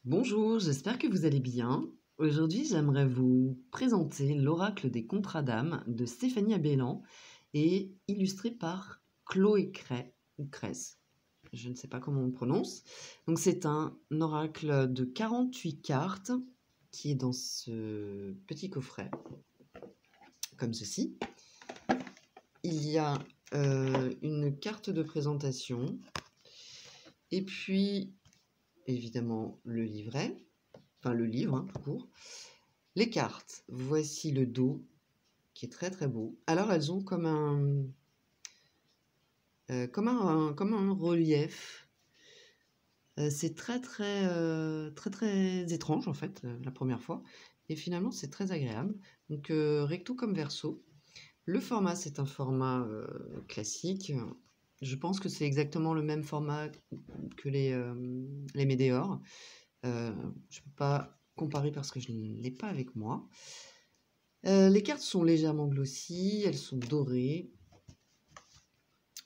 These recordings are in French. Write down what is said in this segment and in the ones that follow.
Bonjour, j'espère que vous allez bien. Aujourd'hui, j'aimerais vous présenter l'oracle des contrats d'âme de Stéphanie Abellan et illustré par Chloé Cray, ou Cress. Je ne sais pas comment on prononce. Donc c'est un oracle de 48 cartes qui est dans ce petit coffret, comme ceci. Il y a une carte de présentation et puis évidemment le livret, enfin le livre tout court. Les cartes, voici le dos qui est très très beau. Alors elles ont comme un relief. C'est très étrange en fait la première fois. Et finalement c'est très agréable. Donc recto comme verso. Le format c'est un format classique. Je pense que c'est exactement le même format que les Médéors. Je ne peux pas comparer parce que je ne l'ai pas avec moi. Les cartes sont légèrement glossy, elles sont dorées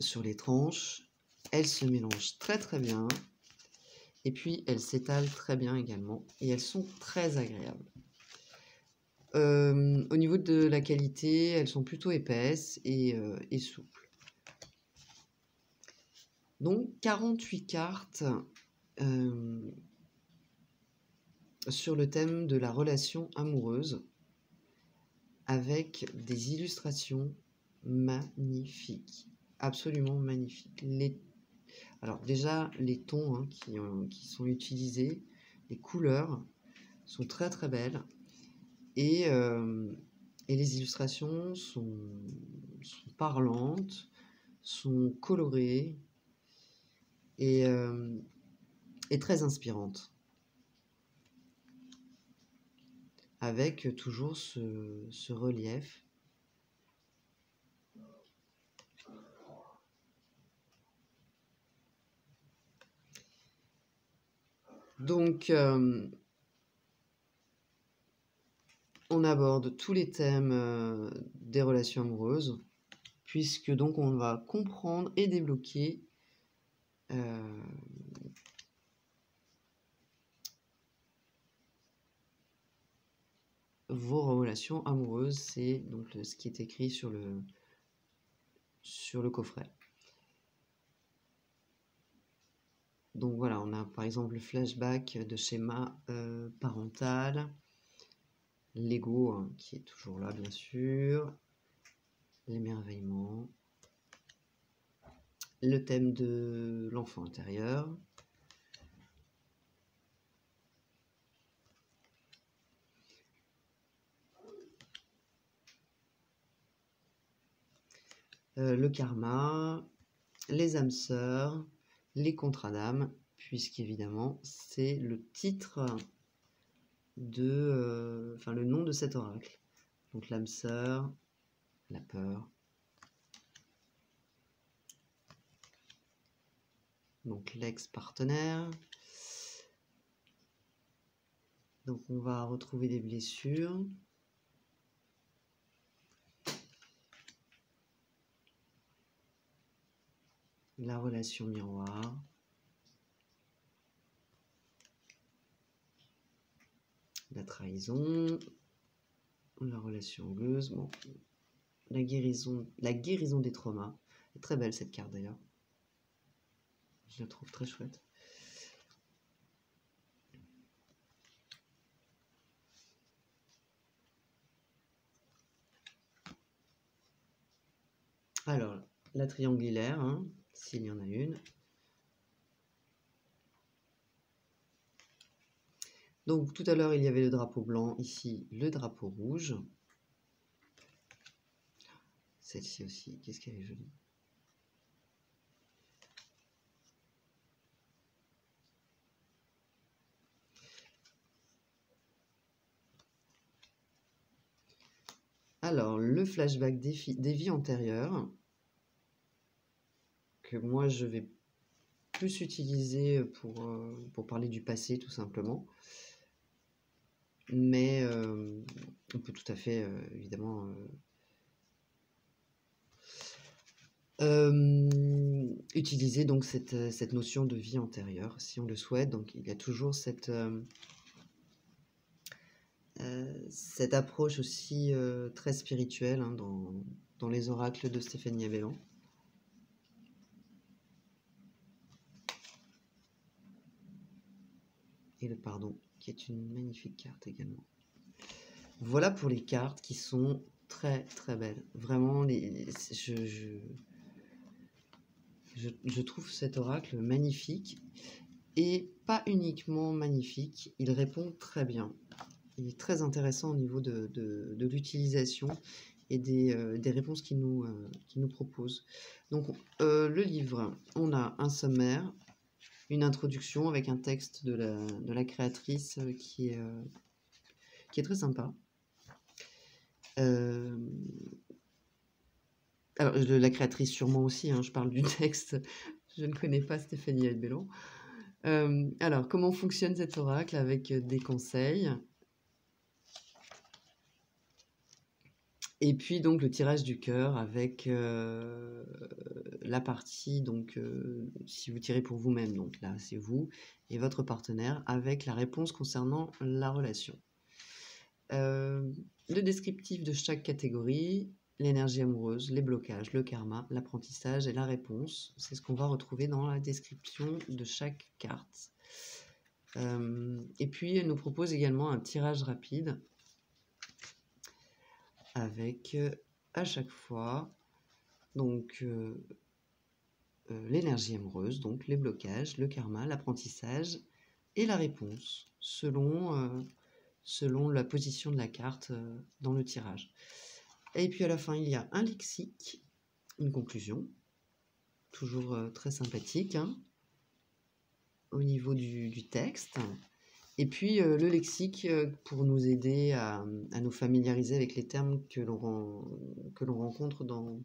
sur les tranches, elles se mélangent très très bien et puis elles s'étalent très bien également et elles sont très agréables. Au niveau de la qualité, elles sont plutôt épaisses et souples. Donc 48 cartes sur le thème de la relation amoureuse avec des illustrations magnifiques, absolument magnifiques. Alors déjà, les tons qui sont utilisés, les couleurs sont très très belles et les illustrations sont parlantes, sont colorées et très inspirantes. Avec toujours ce relief. Donc, on aborde tous les thèmes des relations amoureuses, puisque donc on va comprendre et débloquer vos relations amoureuses. C'est donc ce qui est écrit sur le coffret. Donc voilà, on a par exemple le flashback de schéma parental, l'ego hein, qui est toujours là bien sûr, l'émerveillement, le thème de l'enfant intérieur, le karma, les âmes sœurs, les contrats d'âme, puisqu'évidemment c'est le titre de, le nom de cet oracle. Donc l'âme sœur, la peur, donc l'ex-partenaire. Donc on va retrouver des blessures. La relation miroir. La trahison. La relation amoureuse. Bon. La guérison des traumas. C'est très belle cette carte d'ailleurs. Je la trouve très chouette. Alors, la triangulaire, hein, s'il y en a une. Donc, tout à l'heure, il y avait le drapeau blanc. Ici, le drapeau rouge. Celle-ci aussi, qu'est-ce qu'elle est jolie. Alors, le flashback des vies antérieures, que moi je vais plus utiliser pour parler du passé tout simplement. Mais on peut tout à fait, évidemment, Utiliser donc cette notion de vie antérieure, si on le souhaite. Donc il y a toujours cette approche aussi très spirituelle hein, dans les oracles de Stéphanie Abellan. Et le pardon, qui est une magnifique carte également. Voilà pour les cartes qui sont très très belles. Vraiment, je trouve cet oracle magnifique. Et pas uniquement magnifique, il répond très bien. Il est très intéressant au niveau de l'utilisation et des réponses qu'il nous propose. Donc, le livre, on a un sommaire, une introduction avec un texte de la créatrice qui est très sympa. Alors, la créatrice sûrement aussi, hein, je parle du texte, je ne connais pas Stéphanie Abellan. Alors, comment fonctionne cet oracle avec des conseils? Et puis donc le tirage du cœur avec la partie, donc si vous tirez pour vous-même, donc là c'est vous et votre partenaire, avec la réponse concernant la relation. Le descriptif de chaque catégorie, l'énergie amoureuse, les blocages, le karma, l'apprentissage et la réponse, c'est ce qu'on va retrouver dans la description de chaque carte. Et puis elle nous propose également un tirage rapide avec à chaque fois donc l'énergie amoureuse, donc les blocages, le karma, l'apprentissage et la réponse selon la position de la carte dans le tirage. Et puis à la fin, il y a un lexique, une conclusion, toujours très sympathique hein, au niveau du texte. Et puis le lexique pour nous aider à nous familiariser avec les termes que l'on rencontre dans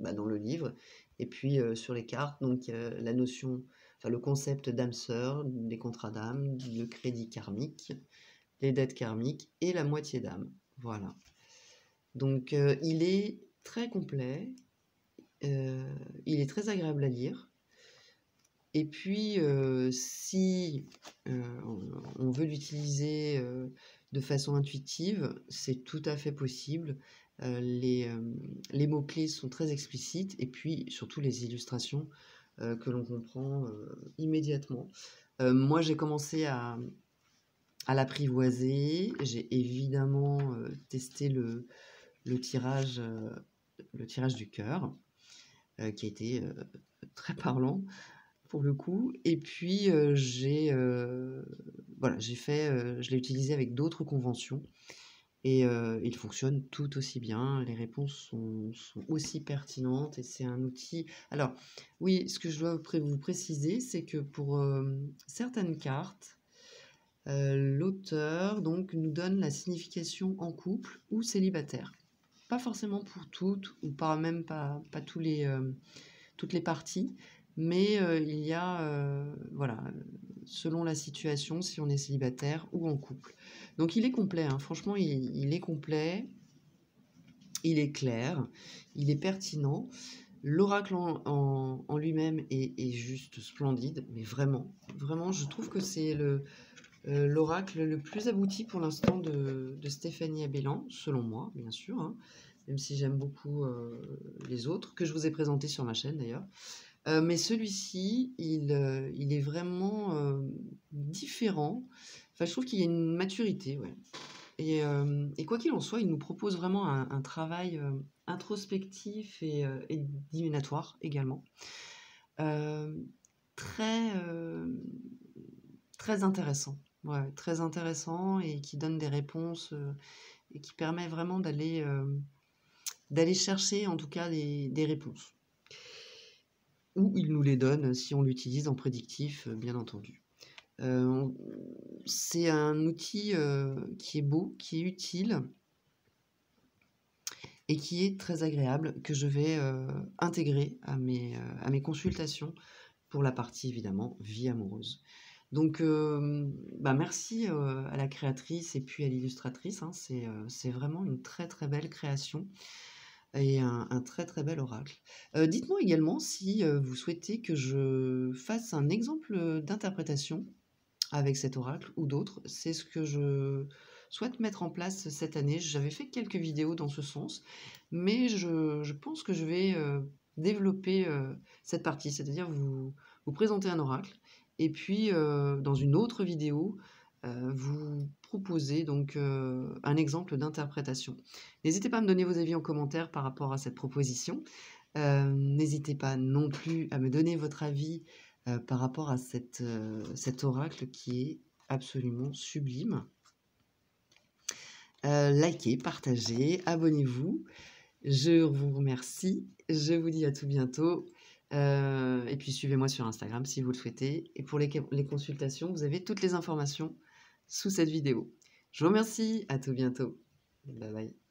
le livre. Et puis sur les cartes, donc la notion, enfin le concept d'âme sœur, des contrats d'âme, le crédit karmique, les dettes karmiques et la moitié d'âme. Voilà. Donc il est très complet, il est très agréable à lire. Et puis, si on veut l'utiliser de façon intuitive, c'est tout à fait possible. Les mots-clés sont très explicites et puis surtout les illustrations que l'on comprend immédiatement. Moi, j'ai commencé à l'apprivoiser. J'ai évidemment testé le tirage du cœur, qui a été très parlant pour le coup. Et puis je l'ai utilisé avec d'autres conventions et il fonctionne tout aussi bien. Les réponses sont aussi pertinentes et c'est un outil. Alors oui, ce que je dois vous préciser, c'est que pour certaines cartes, l'auteur donc nous donne la signification en couple ou célibataire. Pas forcément pour toutes ou même pas toutes les parties, mais il y a, voilà, selon la situation, si on est célibataire ou en couple. Donc il est complet, hein, franchement, il est complet, il est clair, il est pertinent. L'oracle en lui-même est juste splendide, mais vraiment, vraiment, je trouve que c'est l'oracle le plus abouti pour l'instant de Stéphanie Abellan, selon moi, bien sûr, hein, même si j'aime beaucoup les autres, que je vous ai présentés sur ma chaîne d'ailleurs. Mais celui-ci, il est vraiment différent. Enfin, je trouve qu'il y a une maturité, ouais. Et quoi qu'il en soit, il nous propose vraiment un travail introspectif et divinatoire également. Très, très intéressant. Ouais, très intéressant et qui donne des réponses et qui permet vraiment d'aller chercher en tout cas des réponses. Ou il nous les donne si on l'utilise en prédictif, bien entendu. C'est un outil qui est beau, qui est utile et qui est très agréable, que je vais intégrer à mes consultations pour la partie évidemment vie amoureuse. Donc merci à la créatrice et puis à l'illustratrice, hein, c'est vraiment une très très belle création. et un très, très bel oracle. Dites-moi également si, vous souhaitez que je fasse un exemple, d'interprétation avec cet oracle ou d'autres. C'est ce que je souhaite mettre en place cette année. J'avais fait quelques vidéos dans ce sens, mais je pense que je vais, développer, cette partie. C'est-à-dire vous présenter un oracle et puis, dans une autre vidéo, vous proposer donc, un exemple d'interprétation. N'hésitez pas à me donner vos avis en commentaire par rapport à cette proposition. N'hésitez pas non plus à me donner votre avis, par rapport à cet oracle qui est absolument sublime. Likez, partagez, abonnez-vous. Je vous remercie. Je vous dis à tout bientôt. Et puis suivez-moi sur Instagram si vous le souhaitez. Et pour les consultations, vous avez toutes les informations sous cette vidéo. Je vous remercie. À tout bientôt. Bye bye.